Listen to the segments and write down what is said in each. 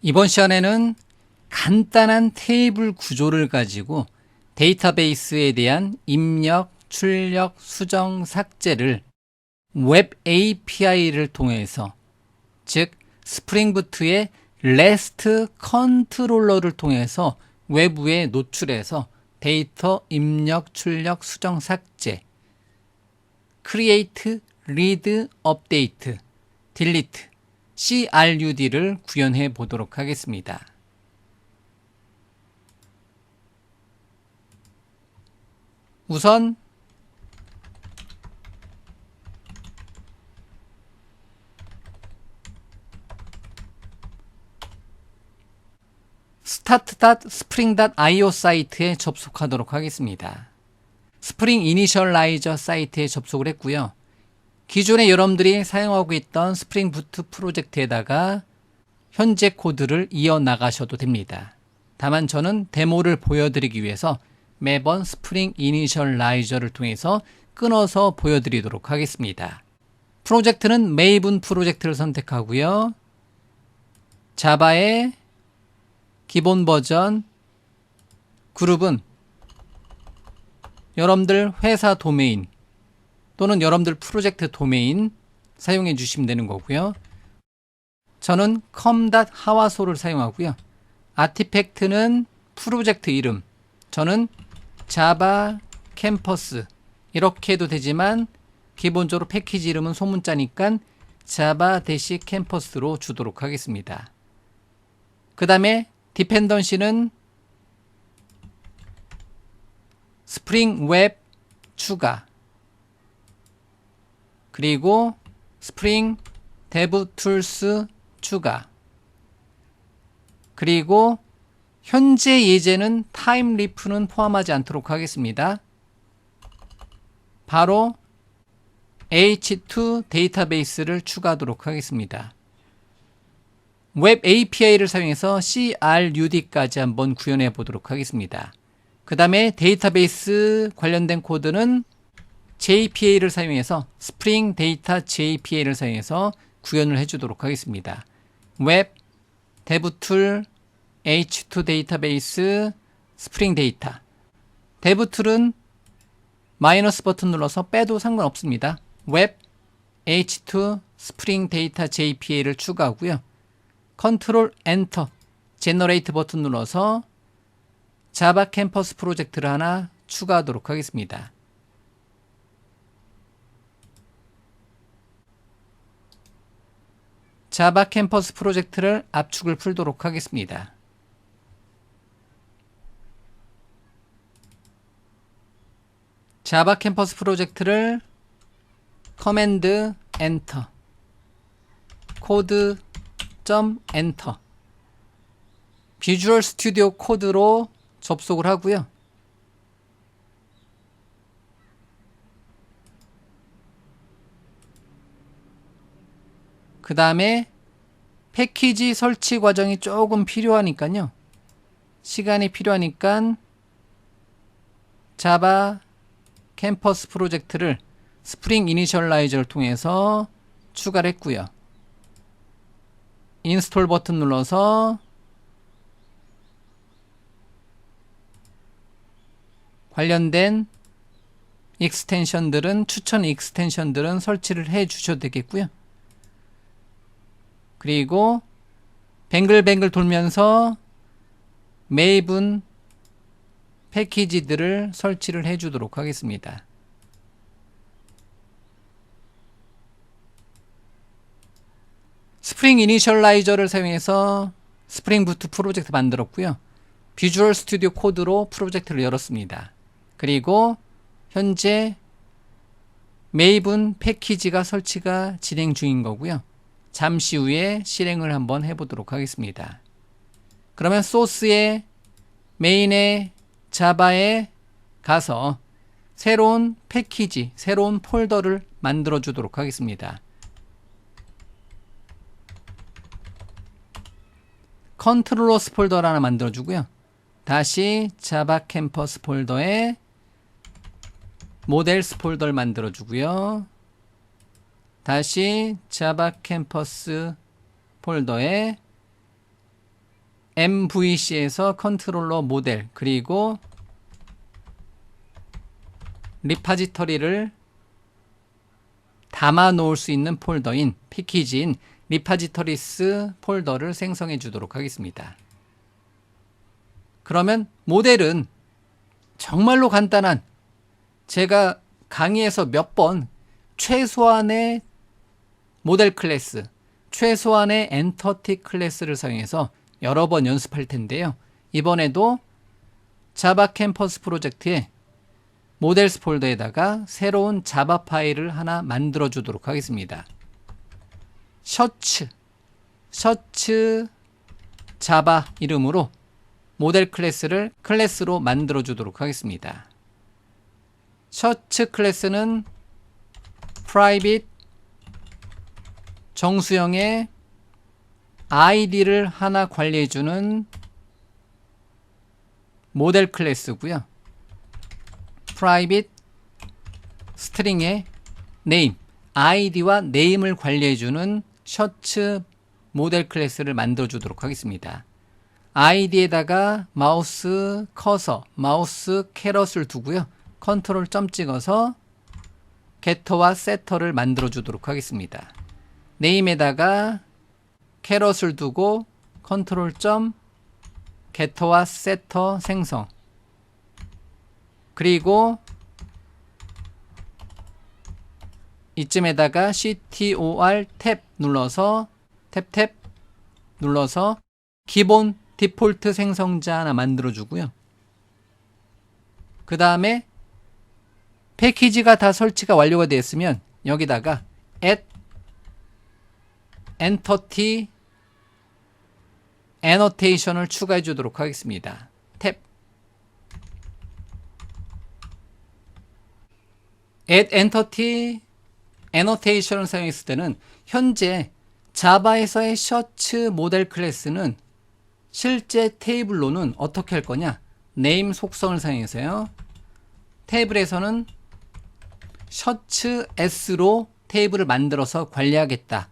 이번 시간에는 간단한 테이블 구조를 가지고 데이터베이스에 대한 입력, 출력, 수정, 삭제를 웹 API를 통해서, 즉 스프링 부트의 REST 컨트롤러를 통해서 외부에 노출해서 데이터 입력, 출력, 수정, 삭제, create, read, update, delete, CRUD를 구현해 보도록 하겠습니다. 우선 start.spring.io 사이트에 접속하도록 하겠습니다. 스프링 이니셜라이저 사이트에 접속을 했고요. 기존에 여러분들이 사용하고 있던 스프링 부트 프로젝트에다가 현재 코드를 이어나가셔도 됩니다. 다만 저는 데모를 보여드리기 위해서 매번 스프링 이니셜라이저를 통해서 끊어서 보여드리도록 하겠습니다. 프로젝트는 메이븐 프로젝트를 선택하고요. 자바의 기본 버전, 그룹은 여러분들 회사 도메인 또는 여러분들 프로젝트 도메인 사용해 주시면 되는 거고요. 저는 com.hawaso를 사용하고요. 아티팩트는 프로젝트 이름, 저는 자바 캠퍼스 이렇게 해도 되지만 기본적으로 패키지 이름은 소문자니까 자바 대시 캠퍼스로 주도록 하겠습니다. 그 다음에 디펜던시는 스프링 웹 추가, 그리고 스프링 데브 툴스 추가, 그리고 현재 예제는 타임 리프는 포함하지 않도록 하겠습니다. 바로 H2 데이터베이스를 추가하도록 하겠습니다. 웹 API를 사용해서 CRUD까지 한번 구현해 보도록 하겠습니다. 그 다음에 데이터베이스 관련된 코드는 JPA를 사용해서 스프링 데이터 JPA를 사용해서 구현을 해주도록 하겠습니다. 웹, 데브툴, H2 데이터베이스, 스프링 데이터. 데브툴은 마이너스 버튼 눌러서 빼도 상관없습니다. 웹, H2, 스프링 데이터 JPA를 추가하고요. 컨트롤 엔터, 제너레이트 버튼 눌러서 자바 캠퍼스 프로젝트를 하나 추가하도록 하겠습니다. 자바 캠퍼스 프로젝트를 압축을 풀도록 하겠습니다. 자바 캠퍼스 프로젝트를 커맨드 엔터, 코드 엔터, 비주얼 스튜디오 코드로 접속을 하고요. 그 다음에 패키지 설치 과정이 조금 필요하니까요. 시간이 필요하니까 자바 캠퍼스 프로젝트를 스프링 이니셜라이저를 통해서 추가를 했고요. 인스톨 버튼 눌러서 관련된 익스텐션들은, 추천 익스텐션들은 설치를 해 주셔도 되겠고요. 그리고 뱅글뱅글 돌면서 메이븐 패키지들을 설치를 해 주도록 하겠습니다. 스프링 이니셜라이저를 사용해서 스프링 부트 프로젝트 만들었고요. 비주얼 스튜디오 코드로 프로젝트를 열었습니다. 그리고 현재 메이븐 패키지가 설치가 진행 중인 거고요. 잠시 후에 실행을 한번 해보도록 하겠습니다. 그러면 소스의 메인의 자바에 가서 새로운 패키지, 새로운 폴더를 만들어 주도록 하겠습니다. 컨트롤러스 폴더를 하나 만들어 주고요. 다시 자바 캠퍼스 폴더에 모델스 폴더를 만들어 주고요. 다시 자바 캠퍼스 폴더에 MVC에서 컨트롤러 모델 그리고 리파지터리를 담아 놓을 수 있는 폴더인 패키지인 리파지터리스 폴더를 생성해 주도록 하겠습니다. 그러면 모델은 정말로 간단한, 제가 강의에서 몇 번 최소한의 모델 클래스, 최소한의 엔터티 클래스를 사용해서 여러 번 연습할 텐데요. 이번에도 자바 캠퍼스 프로젝트에 모델스 폴더에다가 새로운 자바 파일을 하나 만들어 주도록 하겠습니다. 셔츠 자바 이름으로 모델 클래스를 클래스로 만들어 주도록 하겠습니다. 셔츠 클래스는 private 정수형의 아이디를 하나 관리해주는 모델 클래스고요. private 스트링의 name, 아이디와 네임을 관리해주는 셔츠 모델 클래스를 만들어 주도록 하겠습니다. 아이디에다가 마우스 커서, 마우스 캐럿을 두고요. 컨트롤 점 찍어서 게터와 세터를 만들어 주도록 하겠습니다. 네임에다가 캐럿을 두고 컨트롤 점 게터와 세터 생성, 그리고 이쯤에다가 CTOR 탭 눌러서 탭 눌러서 기본 디폴트 생성자 하나 만들어 주고요. 그 다음에 패키지가 다 설치가 완료가 되었으면 여기다가 add entity annotation을 추가해 주도록 하겠습니다. 탭 add entity annotation을 사용했을 때는 현재 자바에서의 셔츠 모델 클래스는 실제 테이블로는 어떻게 할 거냐, name 속성을 사용해서요. 테이블에서는 셔츠 s로 테이블을 만들어서 관리하겠다.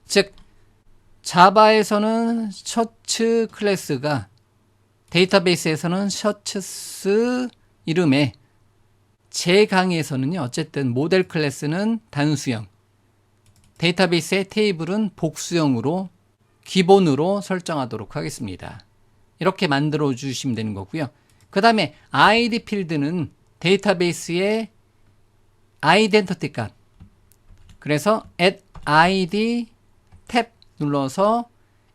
즉 자바에서는 셔츠 클래스가 데이터베이스에서는 셔츠스 이름에, 제 강의에서는요 어쨌든 모델 클래스는 단수형, 데이터베이스의 테이블은 복수형으로 기본으로 설정하도록 하겠습니다. 이렇게 만들어 주시면 되는 거고요. 그 다음에 id 필드는 데이터베이스의 아이덴티티 값, 그래서 add id 탭 눌러서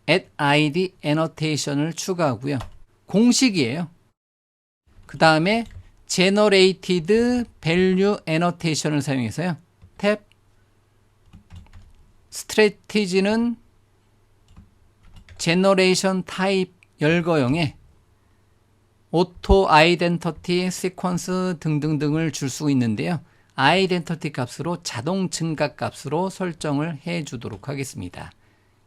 add id annotation을 추가하고요. 공식이에요. 그 다음에 generated value annotation을 사용해서요. 탭 strategy는 generation type 열거형에 auto identity sequence 등등등을 줄 수 있는데요. 아이덴티티 값으로 자동 증가 값으로 설정을 해 주도록 하겠습니다.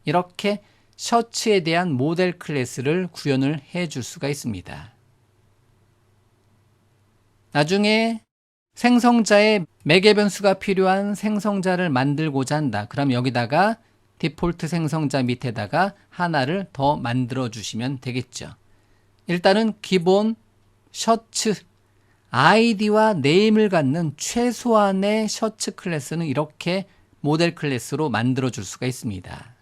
이렇게 셔츠에 대한 모델 클래스를 구현을 해 줄 수가 있습니다. 나중에 생성자의 매개 변수가 필요한 생성자를 만들고자 한다. 그럼 여기다가 디폴트 생성자 밑에다가 하나를 더 만들어 주시면 되겠죠. 일단은 기본 셔츠 아이디와 네임을 갖는 최소한의 셔츠 클래스는 이렇게 모델 클래스로 만들어 줄 수가 있습니다.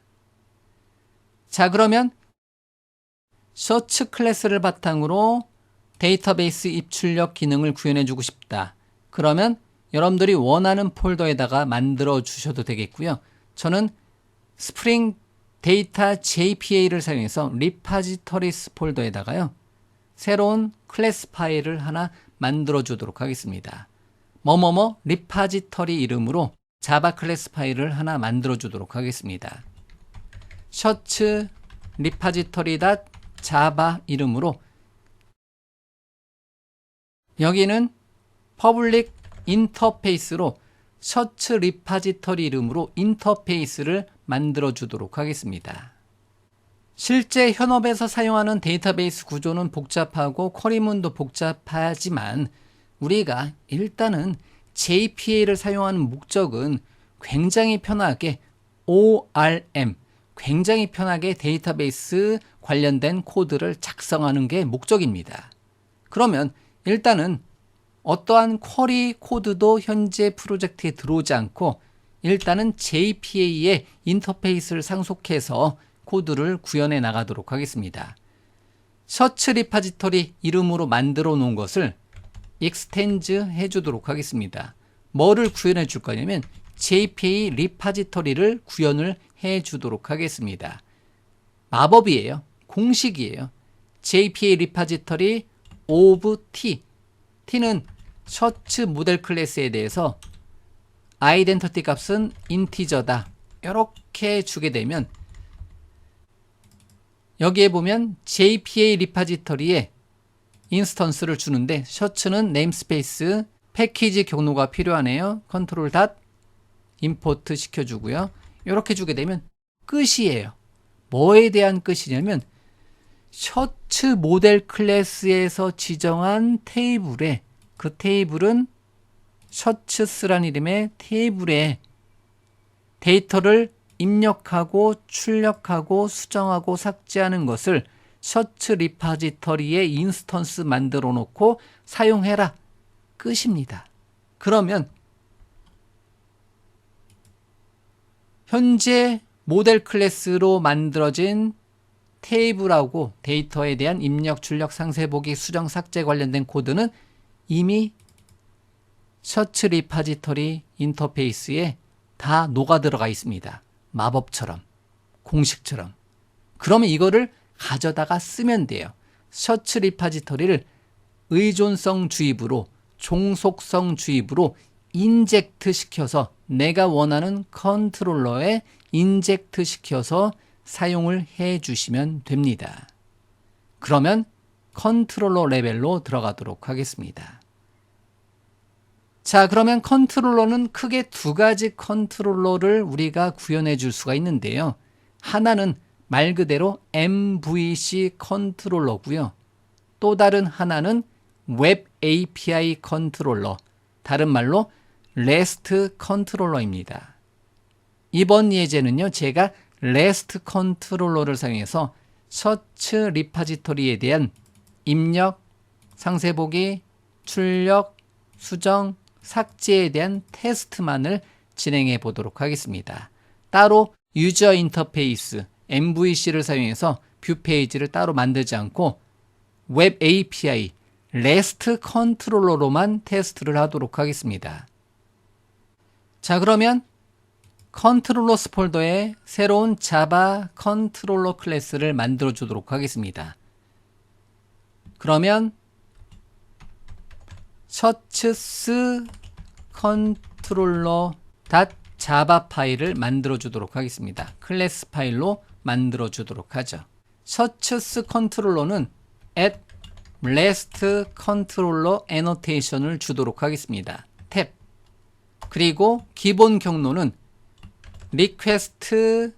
자, 그러면 셔츠 클래스를 바탕으로 데이터베이스 입출력 기능을 구현해 주고 싶다. 그러면 여러분들이 원하는 폴더에다가 만들어 주셔도 되겠고요. 저는 스프링 데이터 JPA를 사용해서 리파지터리스 폴더에다가요. 새로운 클래스 파일을 하나 만들어 주도록 하겠습니다. 뭐뭐뭐 리파지터리 이름으로 자바 클래스 파일을 하나 만들어 주도록 하겠습니다. 셔츠 리파지터리 자바 이름으로 여기는 퍼블릭 인터페이스로 셔츠 리파지터리 이름으로 인터페이스를 만들어 주도록 하겠습니다. 실제 현업에서 사용하는 데이터베이스 구조는 복잡하고 쿼리문도 복잡하지만 우리가 일단은 JPA를 사용하는 목적은 굉장히 편하게 ORM, 굉장히 편하게 데이터베이스 관련된 코드를 작성하는 게 목적입니다. 그러면 일단은 어떠한 쿼리 코드도 현재 프로젝트에 들어오지 않고 일단은 JPA의 인터페이스를 상속해서 코드를 구현해 나가도록 하겠습니다. 서치 리파지터리 이름으로 만들어 놓은 것을 익스텐즈 해주도록 하겠습니다. 뭐를 구현해 줄 거냐면 JPA 리파지터리를 구현을 해주도록 하겠습니다. 마법이에요. 공식이에요. JPA 리파지터리 of T. T는 서치 모델 클래스에 대해서 아이덴티티 값은 인티저다. 이렇게 주게 되면 여기에 보면 JPA 리파지터리에 인스턴스를 주는데 서치는 네임스페이스 패키지 경로가 필요하네요. 컨트롤 닷 임포트 시켜주고요. 이렇게 주게 되면 끝이에요. 뭐에 대한 끝이냐면 서치 모델 클래스에서 지정한 테이블에 그 테이블은 서치스란 이름의 테이블에 데이터를 입력하고 출력하고 수정하고 삭제하는 것을 서치 리파지터리에 인스턴스 만들어 놓고 사용해라. 끝입니다. 그러면 현재 모델 클래스로 만들어진 테이블하고 데이터에 대한 입력, 출력, 상세 보기, 수정, 삭제 관련된 코드는 이미 서치 리파지터리 인터페이스에 다 녹아 들어가 있습니다. 마법처럼, 공식처럼. 그러면 이거를 가져다가 쓰면 돼요. 서치 리파지터리를 의존성 주입으로, 종속성 주입으로 인젝트 시켜서 내가 원하는 컨트롤러에 인젝트 시켜서 사용을 해 주시면 됩니다. 그러면 컨트롤러 레벨로 들어가도록 하겠습니다. 자, 그러면 컨트롤러는 크게 두 가지 컨트롤러를 우리가 구현해 줄 수가 있는데요. 하나는 말 그대로 MVC 컨트롤러고요. 또 다른 하나는 웹 API 컨트롤러, 다른 말로 REST 컨트롤러입니다. 이번 예제는요, 제가 REST 컨트롤러를 사용해서 서치 리파지터리에 대한 입력, 상세 보기, 출력, 수정, 삭제에 대한 테스트만을 진행해 보도록 하겠습니다. 따로 유저 인터페이스 MVC를 사용해서 뷰 페이지를 따로 만들지 않고 웹 API REST 컨트롤러로만 테스트를 하도록 하겠습니다. 자, 그러면 컨트롤러스 폴더에 새로운 자바 컨트롤러 클래스를 만들어 주도록 하겠습니다. 그러면 서치스 컨트롤러 .java 파일을 만들어 주도록 하겠습니다. 클래스 파일로 만들어 주도록 하죠. 서치스 컨트롤러는 at REST 컨트롤러 애노테이션을 주도록 하겠습니다. 탭. 그리고 기본 경로는 리퀘스트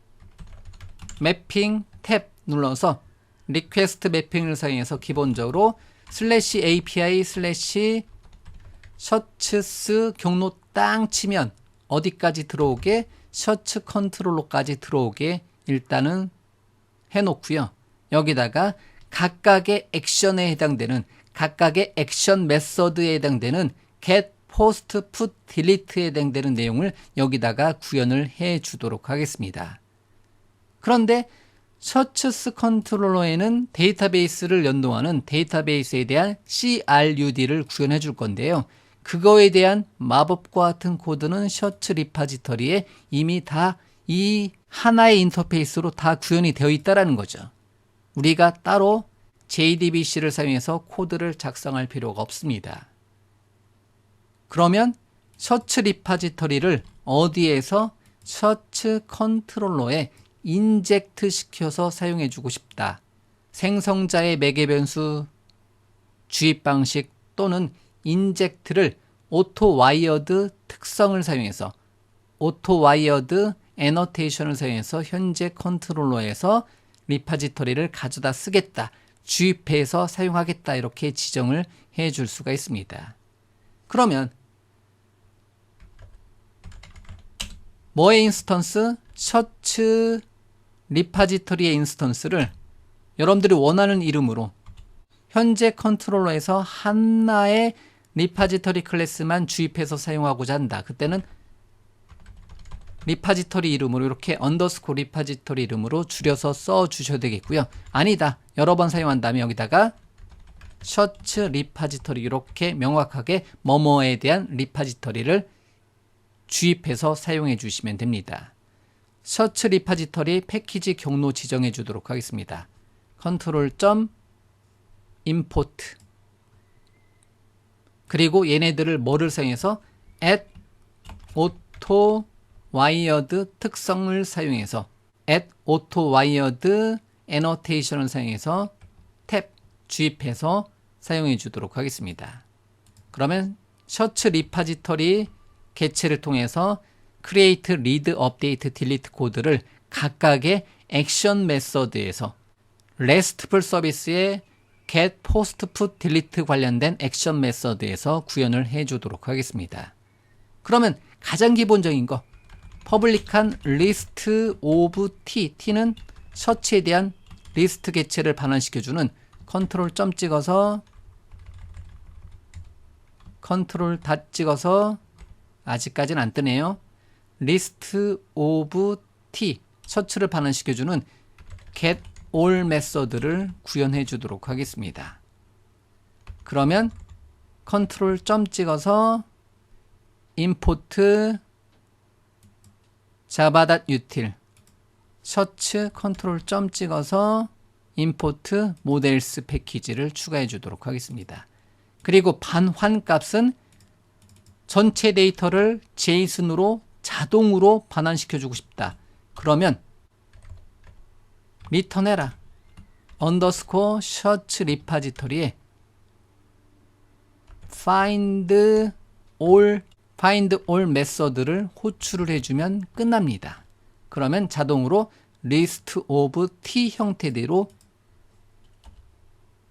매핑 탭 눌러서 리퀘스트 매핑을 사용해서 기본적으로 /API/ 서치스 경로 땅 치면 어디까지 들어오게 서치 컨트롤러까지 들어오게 일단은 해놓고요. 여기다가 각각의 액션에 해당되는 각각의 액션 메서드에 해당되는 get, post, put, delete에 해당되는 내용을 여기다가 구현을 해 주도록 하겠습니다. 그런데 서치스 컨트롤러에는 데이터베이스를 연동하는 데이터베이스에 대한 CRUD를 구현해 줄 건데요. 그거에 대한 마법과 같은 코드는 서치 리파지터리에 이미 다 이 하나의 인터페이스로 다 구현이 되어 있다는 거죠. 우리가 따로 JDBC를 사용해서 코드를 작성할 필요가 없습니다. 그러면 서치 리파지터리를 어디에서 서치 컨트롤러에 인젝트 시켜서 사용해 주고 싶다. 생성자의 매개 변수, 주입 방식 또는 인젝트를 오토 와이어드 특성을 사용해서 오토 와이어드 애노테이션을 사용해서 현재 컨트롤러에서 리파지터리를 가져다 쓰겠다. 주입해서 사용하겠다. 이렇게 지정을 해 줄 수가 있습니다. 그러면 뭐의 인스턴스? 서치 리파지터리의 인스턴스를 여러분들이 원하는 이름으로 현재 컨트롤러에서 하나의 리파지터리 클래스만 주입해서 사용하고자 한다. 그때는 리파지터리 이름으로 이렇게 언더스코어 리파지터리 이름으로 줄여서 써 주셔도 되겠고요. 아니다, 여러 번 사용한다면 여기다가 셔츠 리파지터리 이렇게 명확하게 뭐뭐에 대한 리파지터리를 주입해서 사용해 주시면 됩니다. 셔츠 리파지터리 패키지 경로 지정해 주도록 하겠습니다. 컨트롤 점 임포트, 그리고 얘네들을 뭐를 사용해서 at auto wired 특성을 사용해서 at auto wired annotation을 사용해서 탭 주입해서 사용해 주도록 하겠습니다. 그러면 셔츠 리파지터리 개체를 통해서 create, read, update, delete 코드를 각각의 액션 메서드에서 RESTful 서비스의 get, post, put, delete 관련된 액션 메서드에서 구현을 해 주도록 하겠습니다. 그러면 가장 기본적인 거 퍼블릭한 list of t, t는 셔츠에 대한 리스트 개체를 반환시켜주는 컨트롤 점 찍어서 컨트롤 닷 찍어서 아직까지는 안 뜨네요. list of t, 셔츠를 반환시켜주는 get all 메서드를 구현해 주도록 하겠습니다. 그러면 컨트롤 점 찍어서 import java.util 셔츠 컨트롤 점 찍어서 import models 패키지를 추가해 주도록 하겠습니다. 그리고 반환 값은 전체 데이터를 JSON으로 자동으로 반환시켜 주고 싶다. 그러면 리턴해라 언더스코어 셔츠 리파지터리에 find all 메서드를 호출을 해주면 끝납니다. 그러면 자동으로 list of t 형태대로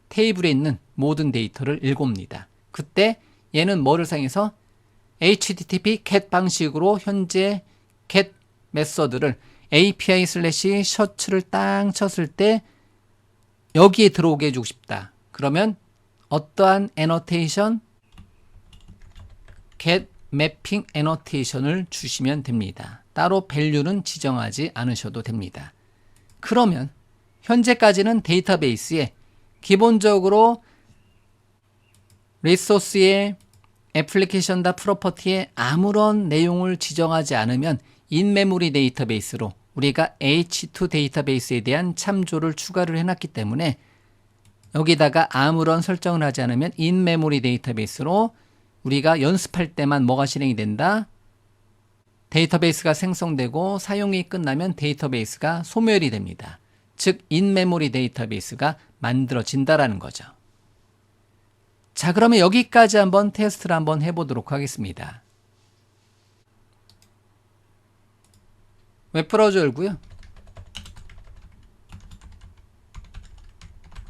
테이블에 있는 모든 데이터를 읽어옵니다. 그때 얘는 뭐를 사용해서 http get 방식으로 현재 get 메서드를 API 슬래시 셔츠를 땅 쳤을 때 여기에 들어오게 해주고 싶다. 그러면 어떠한 annotation get mapping annotation을 주시면 됩니다. 따로 밸류는 지정하지 않으셔도 됩니다. 그러면 현재까지는 데이터베이스에 기본적으로 리소스의 애플리케이션과 프로퍼티에 아무런 내용을 지정하지 않으면 인메모리 데이터베이스로 우리가 H2 데이터베이스에 대한 참조를 추가를 해놨기 때문에 여기다가 아무런 설정을 하지 않으면 인메모리 데이터베이스로 우리가 연습할 때만 뭐가 실행이 된다? 데이터베이스가 생성되고 사용이 끝나면 데이터베이스가 소멸이 됩니다. 즉 인메모리 데이터베이스가 만들어진다라는 거죠. 자, 그러면 여기까지 한번 테스트를 한번 해보도록 하겠습니다. 웹브라우저 열고요.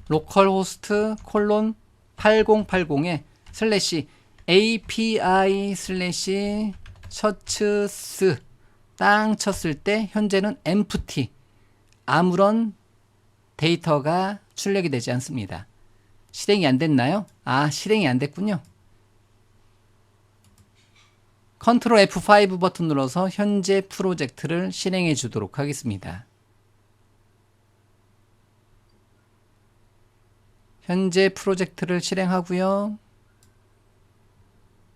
로컬호스트 콜론 8080에 슬래시 API 슬래시 셔츠스 땅 쳤을 때 현재는 empty 아무런 데이터가 출력이 되지 않습니다. 실행이 안 됐나요? 아, 실행이 안 됐군요. 컨트롤 F5 버튼 눌러서 현재 프로젝트를 실행해 주도록 하겠습니다. 현재 프로젝트를 실행하고요.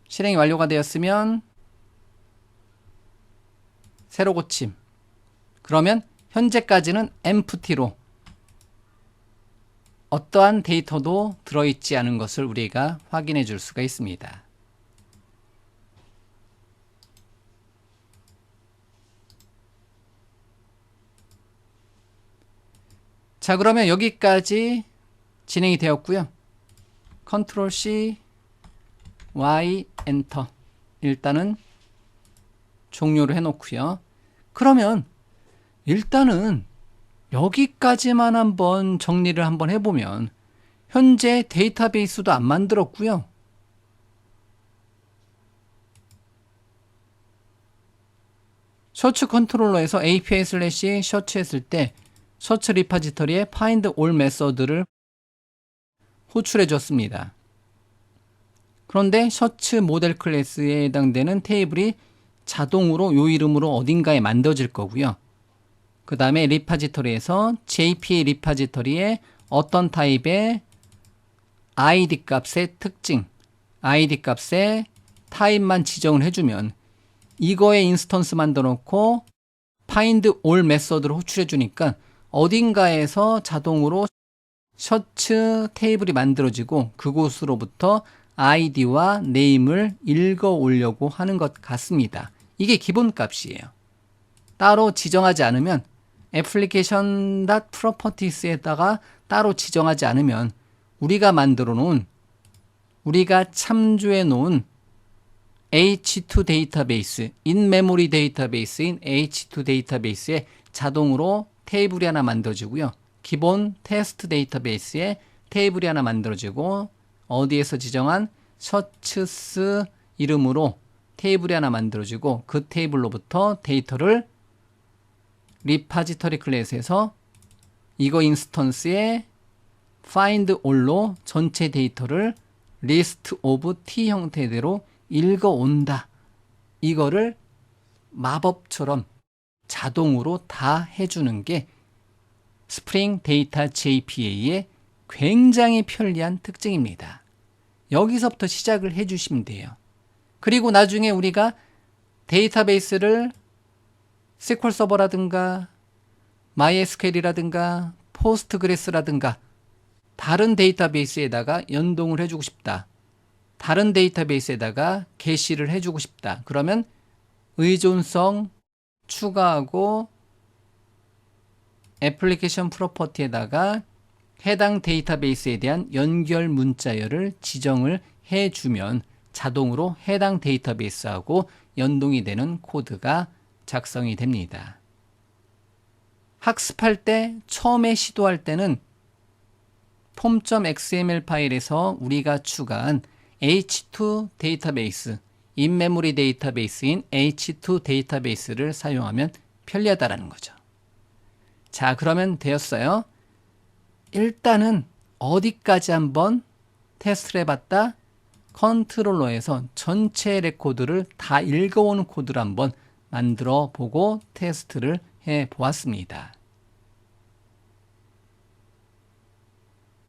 실행이 완료가 되었으면 새로 고침. 그러면 현재까지는 empty로 어떠한 데이터도 들어있지 않은 것을 우리가 확인해 줄 수가 있습니다. 자, 그러면 여기까지 진행이 되었고요. 컨트롤 C, Y, 엔터. 일단은 종료를 해놓고요. 그러면 일단은 여기까지만 한번 정리를 한번 해보면 현재 데이터베이스도 안 만들었고요. 셔츠 컨트롤러에서 API 슬래시 셔츠 했을 때 서치 리파지터리에 find all 메서드를 호출해 줬습니다. 그런데 서치 모델 클래스에 해당되는 테이블이 자동으로 요 이름으로 어딘가에 만들어질 거고요. 그 다음에 리파지터리에서 JPA 리파지터리에 어떤 타입의 ID 값의 특징, ID 값의 타입만 지정을 해주면 이거에 인스턴스 만들어 놓고 find all 메서드를 호출해 주니까 어딘가에서 자동으로 서치 테이블이 만들어지고 그곳으로부터 아이디와 네임을 읽어 오려고 하는 것 같습니다. 이게 기본 값이에요. 따로 지정하지 않으면 application.properties에다가 따로 지정하지 않으면 우리가 만들어 놓은, 우리가 참조해 놓은 H2 데이터베이스, 인메모리 데이터베이스인 H2 데이터베이스에 자동으로 테이블이 하나 만들어지고요. 기본 테스트 데이터베이스에 테이블이 하나 만들어지고 어디에서 지정한 서치스 이름으로 테이블이 하나 만들어지고 그 테이블로부터 데이터를 리파지터리 클래스에서 이거 인스턴스에 find all로 전체 데이터를 list of t 형태대로 읽어온다. 이거를 마법처럼 자동으로 다 해주는 게 스프링 데이터 JPA의 굉장히 편리한 특징입니다. 여기서부터 시작을 해주시면 돼요. 그리고 나중에 우리가 데이터베이스를 SQL 서버라든가 MySQL이라든가 포스트그레스라든가 다른 데이터베이스에다가 연동을 해주고 싶다. 다른 데이터베이스에다가 게시를 해주고 싶다. 그러면 의존성 추가하고 애플리케이션 프로퍼티에다가 해당 데이터베이스에 대한 연결 문자열을 지정을 해주면 자동으로 해당 데이터베이스하고 연동이 되는 코드가 작성이 됩니다. 학습할 때 처음에 시도할 때는 form.xml 파일에서 우리가 추가한 H2 데이터베이스, 인메모리 데이터베이스인 H2 데이터베이스를 사용하면 편리하다라는 거죠. 자, 그러면 되었어요. 일단은 어디까지 한번 테스트를 해봤다? 컨트롤러에서 전체 레코드를 다 읽어오는 코드를 한번 만들어 보고 테스트를 해 보았습니다.